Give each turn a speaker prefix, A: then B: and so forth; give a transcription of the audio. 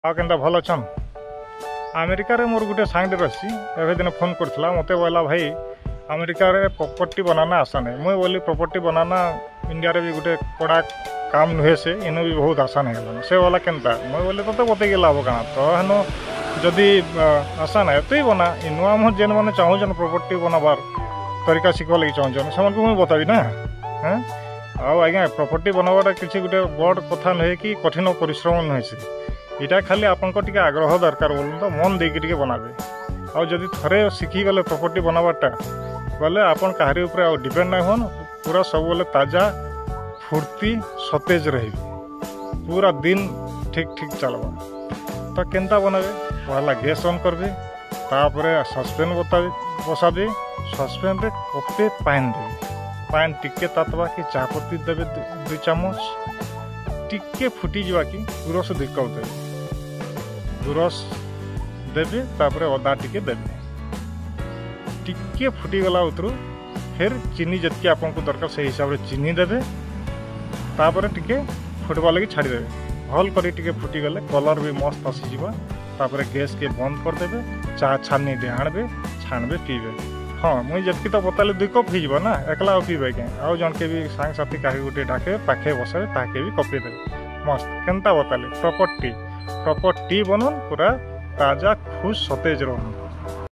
A: ଆଉ କେନ୍ତା ଭଲ ଅଛନ୍? ଆମେରିକାରେ ମୋର ଗୋଟେ ସାଙ୍ଗଟେ ରହି ଏବେ ଦିନ ଫୋନ୍ କରିଥିଲା ମୋତେ କହିଲା ଭାଇ ଆମେରିକାରେ ପ୍ରପର୍ଟି ବନାନା ଆଶା ନାହିଁ। ମୁଇଁ ବୋଲି ପ୍ରପର୍ଟି ବନାନା ଇଣ୍ଡିଆରେ ବି ଗୋଟେ କଡ଼ା କାମ ନୁହେଁ ସେ ଇନୁ ବି ବହୁତ ଆଶାନ ହେଇଗଲାଣି। ସେ ବୋଲା କେନ୍ତା ମୁଇଁ ବୋଲି ତୋତେ ବତେଇକି ଲାଭ କାଣା ତ ହେନୁ ଯଦି ଆଶା ନାହିଁ ତୁଇ ବନା ଇନୁ ଆମର ଯେନ୍ ମାନେ ଚାହୁଁଛନ୍ ପ୍ରପର୍ଟି ବନାବାର ତରିକା ଶିଖିବା ଲାଗି ଚାହୁଁଛନ୍ ସେମାନଙ୍କୁ ମୁଇଁ ବତାବି ନା। ହଁ ଆଉ ଆଜ୍ଞା ପ୍ରପର୍ଟି ବନାବାଟା କିଛି ଗୋଟେ ବଡ଼ କଥା ନୁହେଁ କି କଠିନ ପରିଶ୍ରମ ନୁହେଁ ସେ ଏଇଟା ଖାଲି ଆପଣଙ୍କ ଟିକେ ଆଗ୍ରହ ଦରକାର ବୋଲୁନ ତ ମନ ଦେଇକି ଟିକେ ବନାବେ। ଆଉ ଯଦି ଥରେ ଶିଖିଗଲେ ପ୍ରପର୍ଟି ବନାବାଟା ବୋଲେ ଆପଣ କାହାରି ଉପରେ ଆଉ ଡିପେଣ୍ଡ ନାଇଁ ହୁଅନ୍ ପୁରା ସବୁବେଳେ ତାଜା ଫୁର୍ତ୍ତି ସତେଜ ରହିବେ ପୁରା ଦିନ ଠିକ୍ ଠିକ୍ ଚାଲବା। ତ କେନ୍ତା ବନାବେ ପହଲା ଗ୍ୟାସ୍ ଅନ୍ କରିବେ ତାପରେ ସସ୍ପେନ୍ ବସାବେ ସସ୍ପେନ୍ରେ କପେ ପାଣି ଦେବେ ପାଣି ଟିକେ ତାତବା କି ଚାପତି ଦେବେ 2 ଚାମଚ ଟିକେ ଫୁଟିଯିବା କି ଗୁରସ 2 କପ୍ ଦେବେ ଗୁରସ ଦେବେ ତାପରେ ଅଦା ଟିକେ ଦେବେ ଟିକେ ଫୁଟିଗଲା ଉତରୁ ଫେର ଚିନି ଯେତିକି ଆପଣଙ୍କୁ ଦରକାର ସେଇ ହିସାବରେ ଚିନି ଦେବେ ତାପରେ ଟିକେ ଫୁଟବା ଲାଗି ଛାଡ଼ିଦେବେ ଭଲ କରି ଟିକେ ଫୁଟିଗଲେ କଲର୍ ବି ମସ୍ତ ଆସିଯିବା ତାପରେ ଗ୍ୟାସ୍କେ ବନ୍ଦ କରିଦେବେ ଚା ଛାନିଟେ ଆଣବେ ଛାଣବେ ପିଇବେ। ହଁ ମୁଇଁ ଯେତିକି ତ ବତାଲେ 2 କପ୍ ହେଇଯିବ ନା ଏକଲା ଆଉ ପିଇବେ କାଁ ଆଉ ଜଣକେ ବି ସାଙ୍ଗସାଥି କାହାକି ଗୋଟେ ଡାକେ ପାଖେ ବସାବେ ତାହାକେ ବି କପେଇ ଦେବେ ମସ୍ତ କେନ୍ତା ବତାଲେ ପ୍ରପର୍ଟି ବନୁନ୍ ପୁରା ତାଜା ଖୁଶ ସତେଜ ରହୁନ୍।